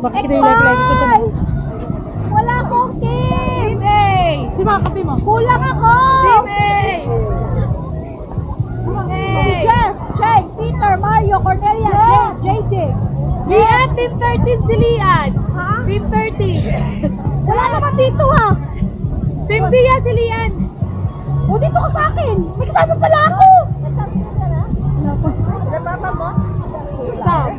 Makikita yung like ko dyan. Wala akong team! Team A! Di ba kape mo? Kulang ako! Team A! Si Jeff, Jake, Peter, Mario, Cornelia, JJ. Lian, Team 13 si Lian. Ha? Team 13. Wala naman dito ha! Team B yan si Lian. O dito ka sa akin! May kasama pala ako! Sam.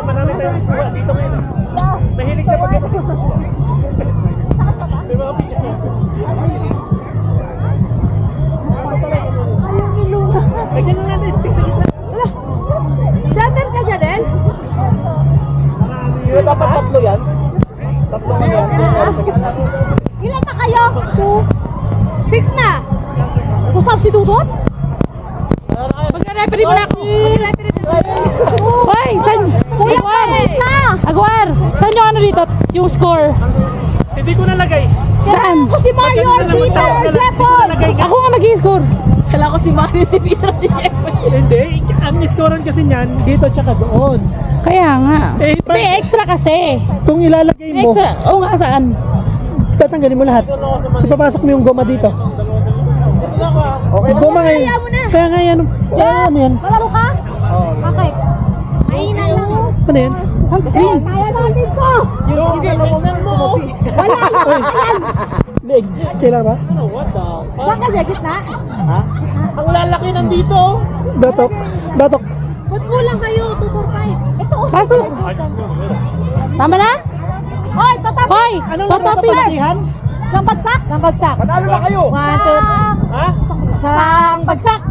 Marami tayong kuha dito ngayon. Mahilig siya pag-ito. May mga picture niya. Lagyan na natin stick sa gitna. Wala. Center ka dyan, El? Dapat tatlo yan. Tatlo nga yan. Sa gitna. Ilan na kayo? 6 na. Kusap si Dudot? Magka-referee mo na ako. Magka-referee na ako. Hoy, saan? Kuya pa isa! Agwar, saan yung ano dito? Yung score? Hindi ko nalagay. Saan? Ako si Mario, Peter, Jepon! Ako nga mag-i-score. Kala ko si Mario, si Peter, si Jeff. Hindi. Ang scorean kasi niyan, dito tsaka doon. Kaya nga. Eh, May extra kasi. Kung ilalagay May mo, extra. Oo nga, saan? tatanggalin mo lahat. Ipapasok mo yung goma dito. Okay, goma ngayon. kaya mo na. Kaya nga yan. Ano yan? Malaro ka? Okay. Mahina lang. Ano yan? Sunscreen. Kaya natin ko! Yung moment mo. Wala! Ayan! Leg. Kailangan ba? Baka sa gitna? Ang lalaki nandito. Batok. Batok. Ba't kulang kayo? 245. Ito, oh. Pasok. Tama na? Hoy, tatapi! Hoy, tatapi. Isang bagsak? Isang bagsak. Panalo na kayo. 1, 2, Ha? isang bagsak.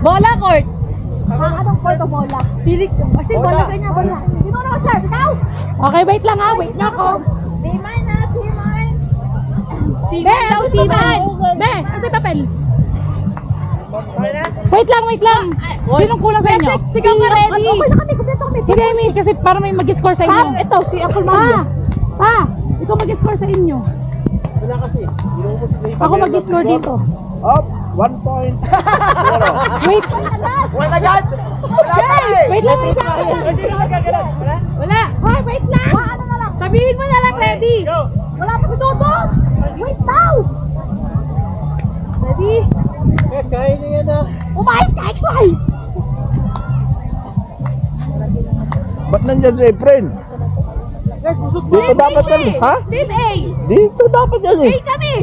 Bola court. Anong court o bola? Pilik. Kasi bola sa inyo, bola. Sino na mag-serve? Ikaw? Okay, wait lang ha. Wait na ako. Siman na, Siman. Siman daw, Siman. Be, ito papel. Wait lang. Sinong kulang sa inyo? Sigaw ka ready. Okay na kami, kumpleto kami. Hindi, I mean, kasi para may mag-score sa inyo. Sam, ito, si Uncle Mario. Ikaw mag-score sa inyo. Wala kasi. Ako mag-score dito. Up. 1 point. Wait. Wala agad. Wala pa eh. Wait lang. Sino magkagalan? Wala? Wala. Hoy, wait lang. Ano na lang? Sabihin mo na lang, ready. Go. Wala pa si Dudot. Wait daw. Ready? Yes, kaya niyo yan ah. Umayos ka, XY. Ba't nandyan si Efren? Guys, busog Dito Team dapat A siya yan, eh. ha? Team A. Dito dapat yan eh. A kami.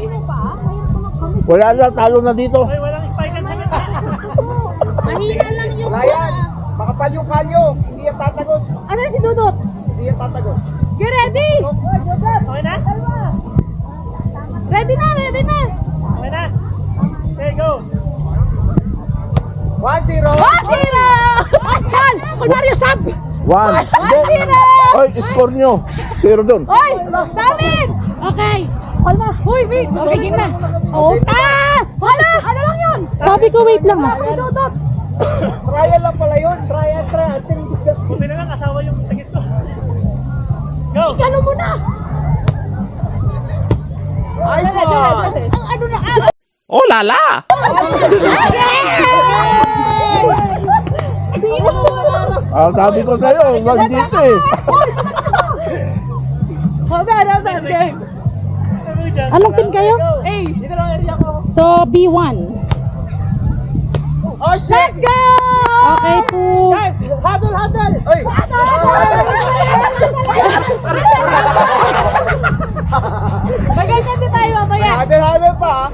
Wala na, talo na dito. Ay, walang spike sa gitna. Mahina lang yung Ryan, makapal yung kalyo. Hindi yan tatagos. Ano si Dudot? Hindi yan tatagos. Get ready. Okay na? Ready na. Okay na? Okay, go. 1-0. 1-0. Osman! Uncle Mario, sub. 1. 1-0. Oy, score nyo. 0 dun. Hoy, sa amin. Okay. Kalma. Hoy, wait. Okay, game na. Oh, Hala! Ano lang yun? Sabi ko wait lang. Si Dudot. Trial lang pala yun. Trial. Buti na lang asawa yung tagis ko. Go. Ikalo mo na. Nice one. Ang ano na, Oh, lala! Sabi ko sa'yo, wag dito eh. Anong team kayo? A. Dito lang area ko. So, B1. Oh, shit. Let's go! Okay, 2. Guys, huddle. Oy. Maganyan din tayo mamaya. Huddle pa ha.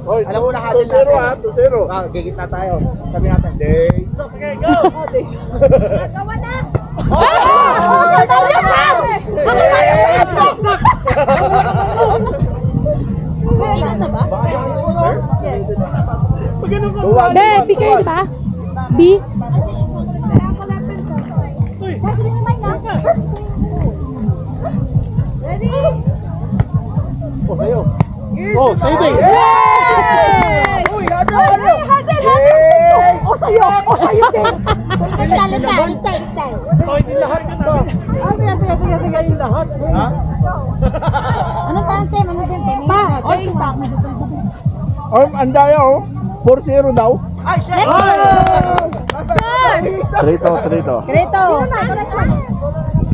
Oy, alam mo na huddle natin. 2-0 ha, 2-0. Ah, gigit na tayo. Sabi natin, days. Okay, go. Gawa na. Oh! Mario, sub! Uncle Mario, sub! Ikot na ba? Yes. Be, B kayo, di ba? B? Ready? Oh, sa'yo. Oh, sa'yo din. Yay! Uy, huddle. O sa'yo din. Style. Oh, hindi lahat ka na. Sige, yung lahat. Ha? Anong tante? Pa, Okay, isa. Oh, andaya oh. 4-0 daw. Ay, shit! Let's go! Score! Trito, trito. Grito!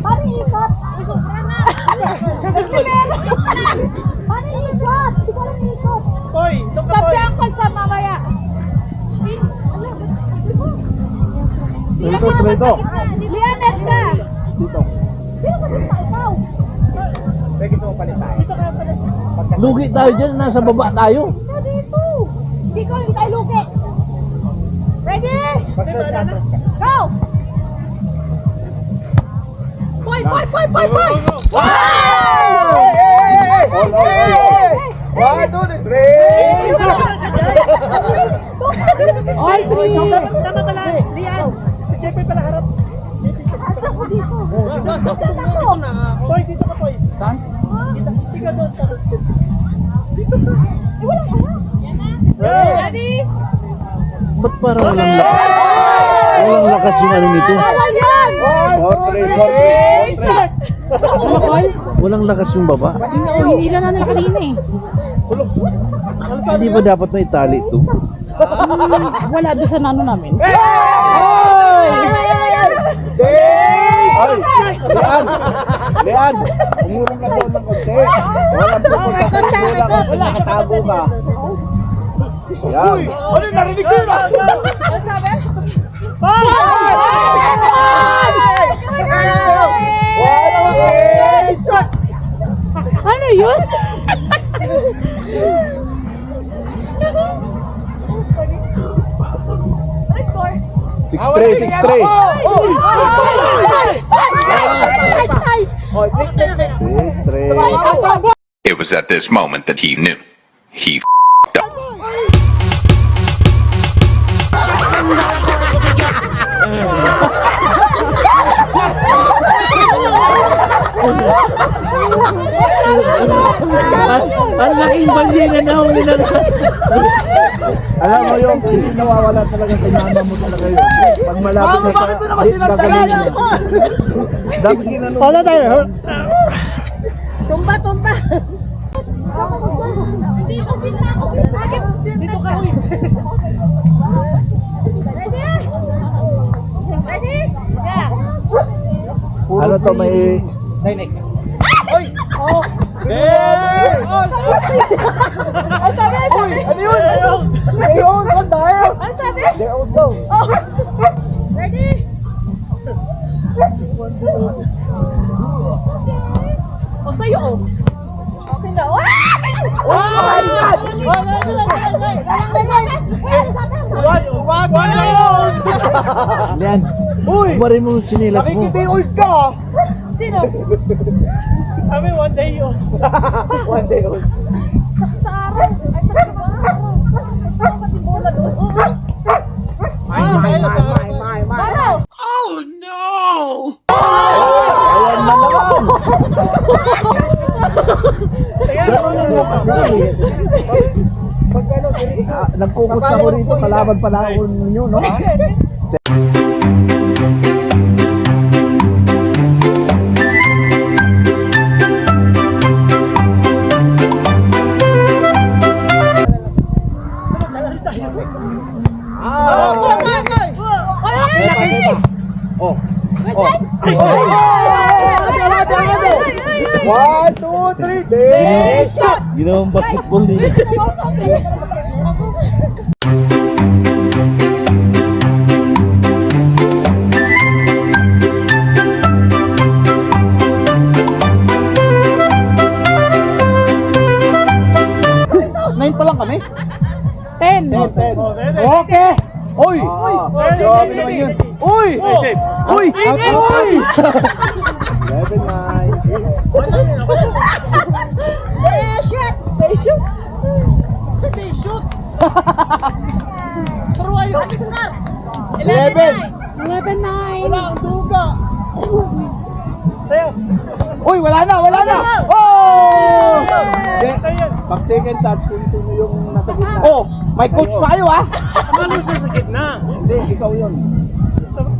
Paano ikot? Isubra na! Primero! Paano ikot? Hindi ko alam ikot. Koy, doon ka, Sabi Koy. si Uncle sa mamaya. Trito, trito. Lianet ka! Dito. Sino ka dito? Ikaw! May gusto mo palit tayo. Dito ka palit. Lugi tayo dyan, nasa baba tayo. Ito dito! Hindi ko hindi tayo lugi! Ready? Go! Poy! Poy! Poy! Poy! Poy! Wow! All, all, all. 1, 2, 3! All three. Tama pala, Lian. Si Jeppe pala harap. Asa ko dito? Koy, dito ka, Koy. Saan? Tiga doon sa Eh, walang harap. Ready? Ba't parang walang lakas? Walang lakas yung ano nito. Tawag yan! 4, 3, 4, 3. Ano, Col? Walang lakas yung baba. Hinila na nila kanina eh. Hindi ba dapat may tali ito? Wala doon sa nano namin. Ay! Lean! Lean! Umurong ka doon ng konti. Walang pupunta sa isula kung nakatago ka. Yan. Ano, narinig ko yun ah! Ano sabi? Ano yun? Six three, 6-3. It was at this moment that he knew. He f***ed up. Ang laking balye na nahuli na. Alam mo yung hindi nawawala talaga sa mama mo talaga yun. Pag malapit na sa gagaling mo. Dapat ginanong. Paano tayo? Tumba, tumba. Hindi ko sila ako. Dito ka. Ready? Ready? Yeah. Ano to may... Ang sabi, ang sabi. Ano yun? Ayun, kan tayo. Ang sabi. Ayun, go. Oh. Ready? O sa'yo, oh. Okay na. Oh my God! One. Yan. Uy! Umarin mo yung sinilas mo. Nakikita-old ka! Sino? Kami, 1 day old. 1 day old. Sa araw. Ay, sa araw. Pati bola doon. Baro! Ayan na naman. Nag-focus ako rito, kalaban pala ako ninyo, no? Oh. One, two, three, day shot! Ginawang basketball din. Nine pa lang kami. 10. Okay! Uy! Grabe naman yun. Uy! Uy! Uy! 11, 9. Eh, shit! Say shoot! Turuan yung assist na. 11. 11-9. Wala ang duga! Sayo! Uy! Wala na! Oh! Pag second touch, kung sino yung nasa gitna. Oh! May coach pa kayo ah! Ano siya sa gitna? Hindi, ikaw yun.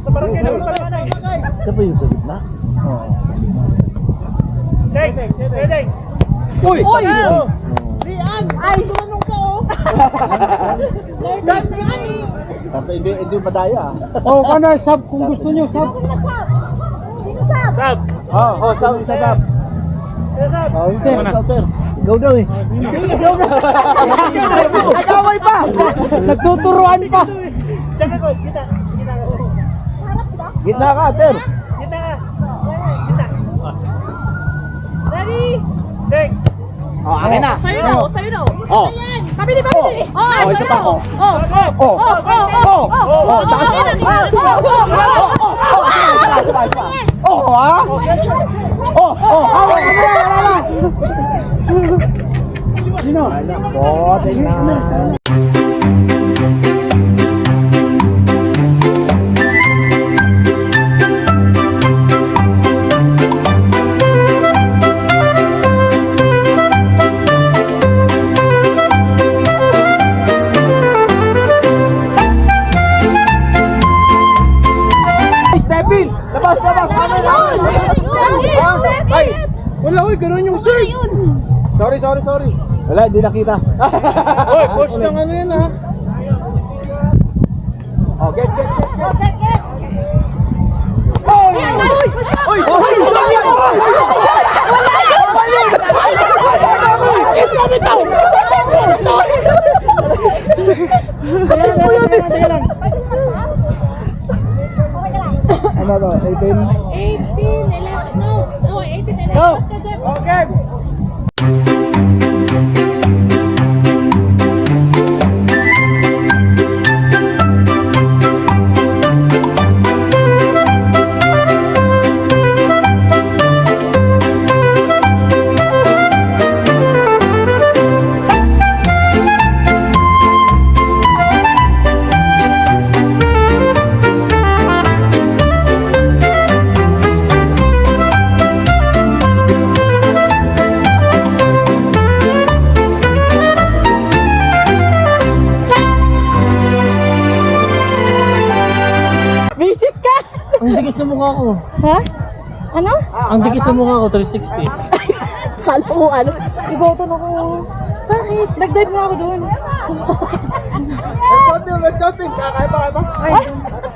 Sa barangay na wala na. Siya ba yung sa gitna? Oo. Deng! Uy! Uy! Tatlo. Lian! Ay! Tulunong ka oh! Tapos hindi madaya. Oh, kana sub kung gusto nyo, sub. Sino sab? Sub. Oh, sab. Oh, hindi. Ikaw daw eh. Nag-away pa. Nagtuturuan pa. Gitna ka, Ter. Ready? Oh, akin na. Sa'yo daw, sa'yo daw. Oh. Pabili. Oh, isa pa. Oh. Oh. Taas. Oh, ha? Hawak ka na. Sino? Bote na. Stepin! Labas! Ay! Wala, uy, ganun yung sir. Sorry. Wala, hindi nakita. Uy, coach ng ano yan ha. Oh, get. Ano to? 18? 18, 11, no, 18, 11. Go! Okay! Visit ka! Ang dikit sa mukha ko. Ha? Ano? Ang dikit sa mukha ko, 360. Kala ko ano? Sigoton ako. Bakit? Nag-dive mo ako doon. Let's go, team. Kaya ba? Ay,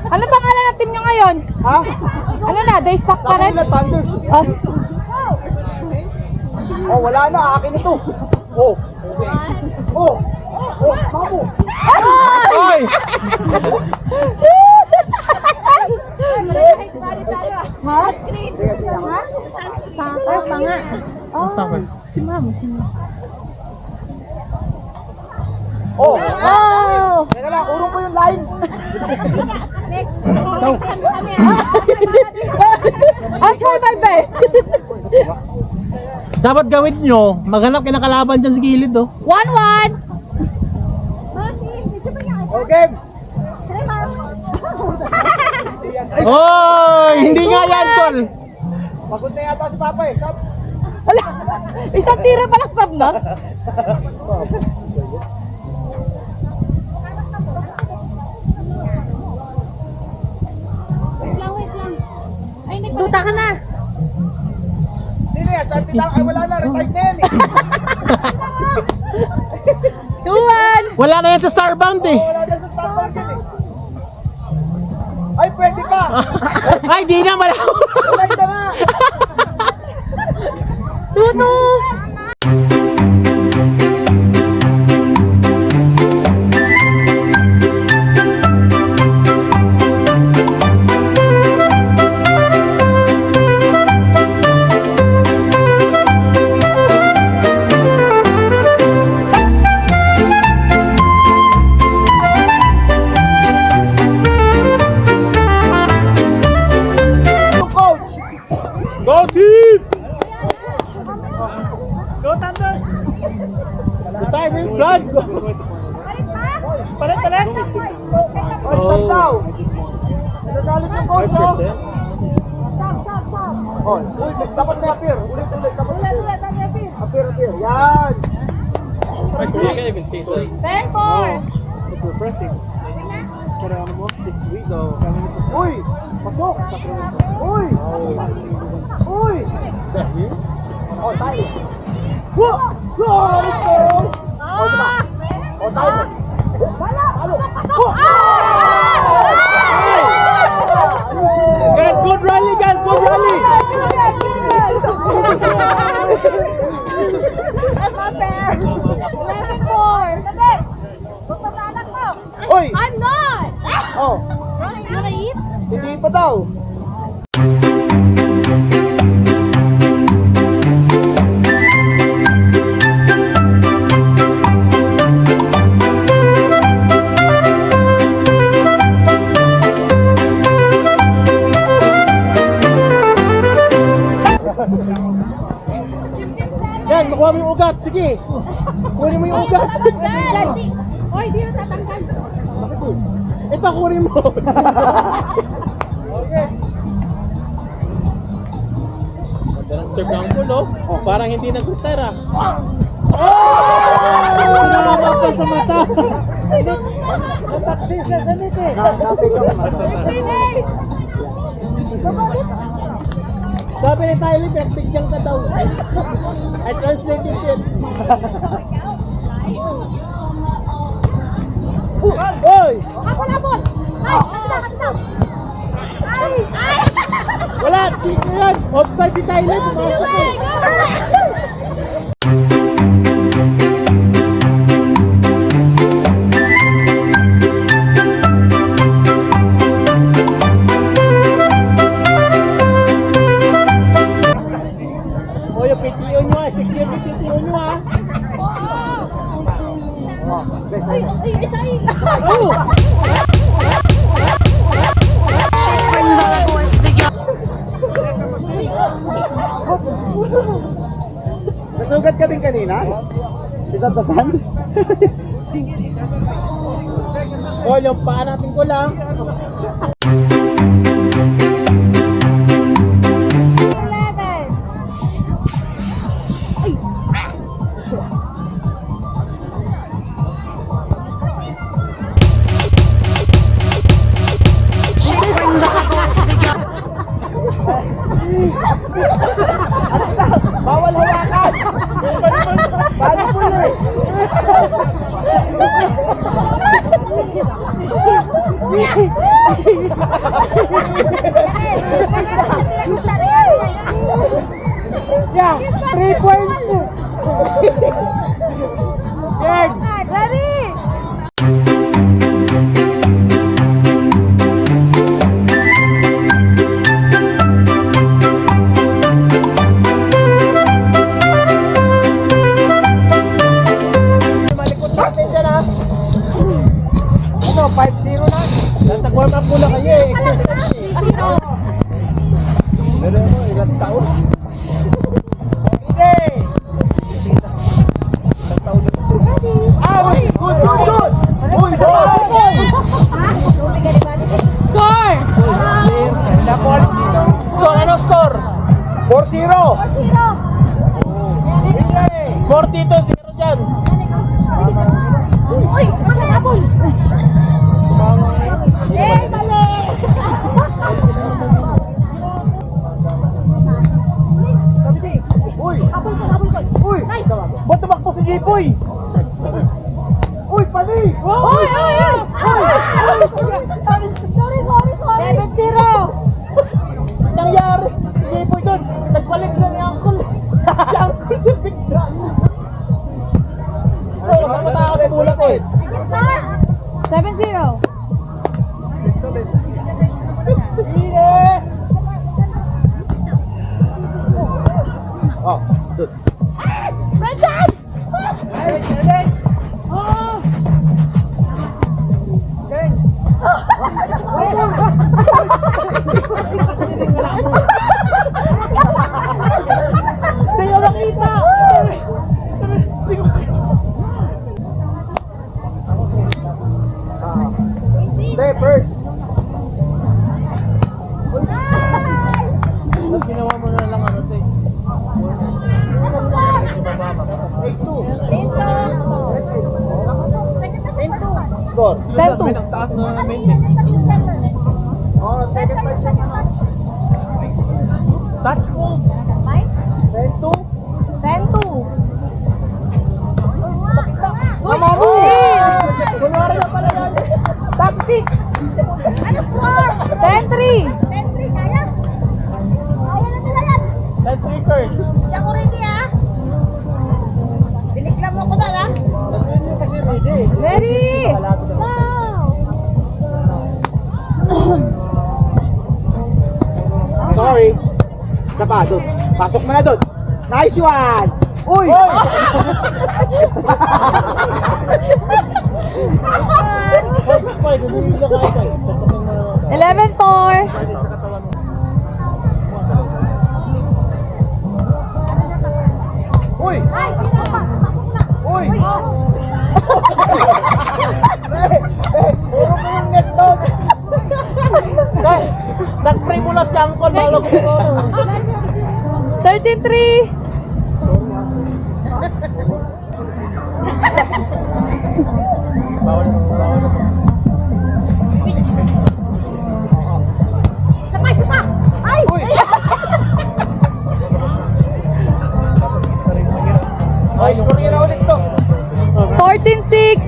ano pangalan ng team nyo ngayon? Ha? Ano na? Day suck pa rin? Thunders. Oh. Oh, wala na. Akin ito. Oh. Mamo. Ay! Ha? Soccer pa nga. Oh, Soccer. si Ma'am. Oh. Oh! Teka lang, urong ko yung line. I'll try my best. Dapat gawin nyo, maghanap kayo ng kalaban dyan sa gilid, oh. 1-1. Okay. Oy, hindi nga yan, tol. Pagod na yata si Papa eh. Wala. Isang tira pa lang sab na. Duta ka na. Hindi yan, sabi lang, ay wala na, retired na yan eh. 2-1. Wala na yan sa Starbound eh. Wala na sa Starbound yan eh. Ay, pwede pa. Ay, di na, malaw. Retired na nga. 2-2. Go team! Go Thunder! The time is blood! Palit! Oh, stop daw! Nagagalit yung coach, oh! Oh, ulit, dapat may appear. Ulit, dapat may appear. Appear, yan! 10-4. Refreshing. It's sweet though. Uy! Pasok! Uy! Uy! Oh, tayo! Whoa! Oh, Guys, good rally, guys, good rally. That's not fair. 11-4. Gusto na anak mo. Oy! I'm not. Oh, Ronnie, you wanna eat? hindi pa daw. Yan, makuha mo yung ugat. Sige. Kunin mo yung ugat. Oy, di na tatanggal. Ito, kunin mo. Okay. Ganda ng serve ng pulo. Oh, parang hindi nag-retire ah. Sinamapal sa mata. Nataksis na sanit eh. Sabi ni Tyler, bigyan ka daw. I translated it. Oy! Hapon! Ay! Kapita! Ay! Ay! Wala! Dito yan! Offside si Tyler! Pumasok eh! O yung PTO nyo ah! Security PTO nyo ah! Ay! Isa! Oh! Nasugat ka din kanina? Is that the sun? O, yung paa natin ko lang. Bawal hawakan! Bawal po yun! Yeah, 3 points! Gang! Ready? Malikot natin dyan ha! Ano, 5-0 na? Nag-warm up muna kayo eh! Pero mo, ilang taon? Okay! Ilang taon na ito? Ah, uy! Good! Uy, Score! Score, ano score? 4-0! 42-0 dyan! Uy! Masa yapon! Eh, mali! Uy! Habol ko! Uy! Nice! Ba't tumakbo si Jipoy? Uy, pali! Uy! Sorry! 7-0! Nangyari? Si Jipoy doon, nagpalit na ni Uncle. Si Uncle yung bigla. So, nagpataka sa tulak ko eh. 7-0! Sige! Oh, doon. Brendan! Oh! Gang! Hindi ko makita! Stay first! Ba't ginawa mo na lang ano tayo? Take 2! Score! 10-2. Nagtaas na namin eh. Oh, second touch siya naman. Touch mo! 10-2! 10-2. Mama mo! sorry. Isa pa, doon. Pasok mo na doon. Nice one! Uy! 11-4. Uy! Uy! Puro mo yung net doon. Nag-pray mo lang si Angkol. 13-3. Sapa! Ay! Uy! Ay, score nyo na ulit to. 14-6.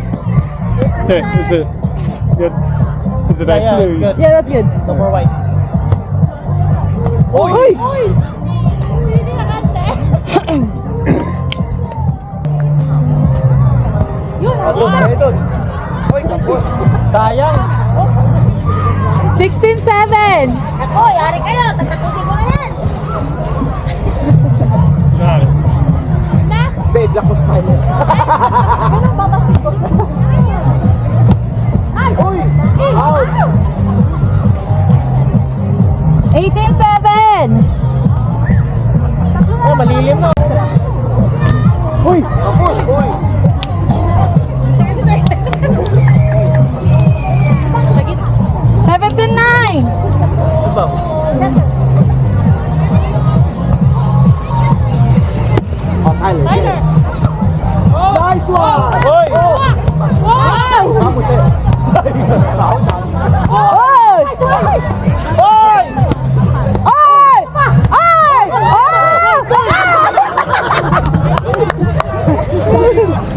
Is it good? Is it actually? Yeah, that's good. Number white. Uy! Uy! Doon, tayo doon. Uy, kapos. Sayang. 16-7. Ako, yari kayo. Tatakutin ko na yan. Bed, lakos pa yun. Ganun babasin ko. Ay! Uy! Out! 18-7. Oh, malilim na. Uy! Kapos! Uy! 17-9. Ito. Oh, Tyler. Nice one! Uy! Wow! Kapos eh. Oy! Uy! Oy! Oy!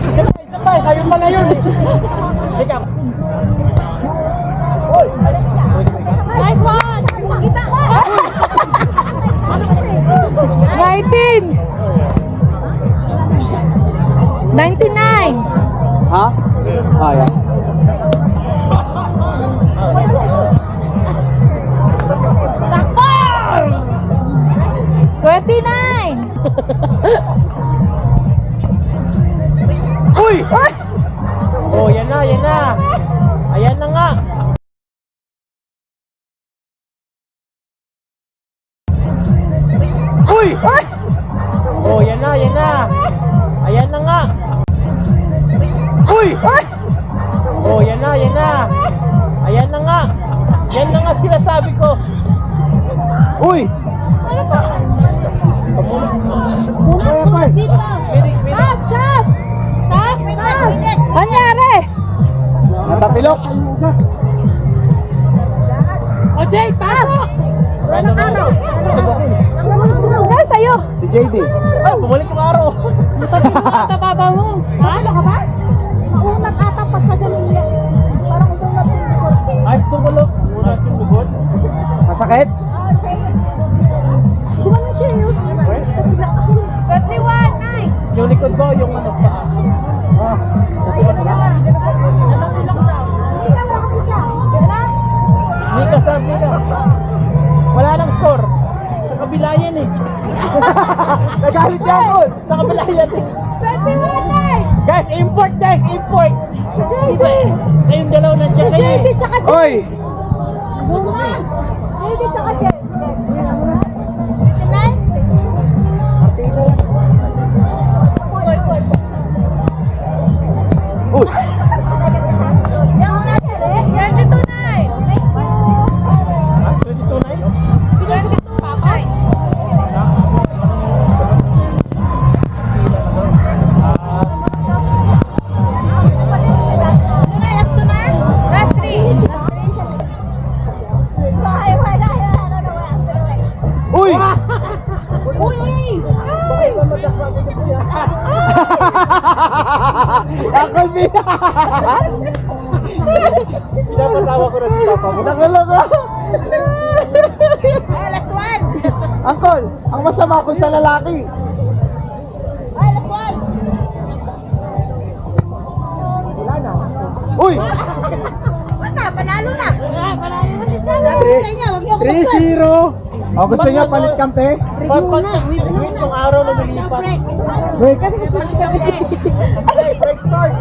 Isa pa, sabi pala yun eh. Teka. Uy! Nice one! Kita! 19. 99. Ha? Ah, yeah. Takbo! 29. Uy! Oh, yan na, yan na. Ayan na nga. Uy! Oh, yan na, yan na. Ayan na nga. Uy! Oh, yan na, yan na. Ayan na nga. Yan na nga sinasabi ko. Uy! Muna dito! Stop! Stop! Stop! Minute! Anyari? Natapilok. O Jake, pasok! Ano na? Dahil sa'yo. Si JD. Ay, bumalik yung araw. Tababa mo. Ano ka ba? Maunat ata pagkagaling yan. Parang umulat yung likod. Ay, tumulo. Ulat yung dugot. Masakit? Di ba na siya yun? 21! Nice! Yung likod ba, yung ano pa? Ah, Ayun na naman. Anong lockdown? Hindi ka wala kasi siya. Diba? Mika, sabi ka. Wala nang score. Sa kabila yan eh. Nagalit yan doon. Sa kabila yan eh. 21! Nice! Guys, import guys, import. JD! Kayong dalaw nandiyan kayo JD eh. tsaka Oy! Bunga! JD tsaka JD. 29? Uy! Yan muna siya eh. 22-9. Ah, 22-9? 22, papay. Ano na, last two na? Last three. Last three. Uy! Uy, uy! Akal Mia! Pinapatawa ko na si Papa mo. Nakaloko! Ay, last one! Uncle, ang masama ko sa lalaki. Ay, last one! Uy! Wala, panalo na! Panalo na! Sabi ko sa inyo, huwag niyo ako buksan. 3-0. O, gusto niya palit kampe? Switch yung araw na lumilipat. Break. Break start.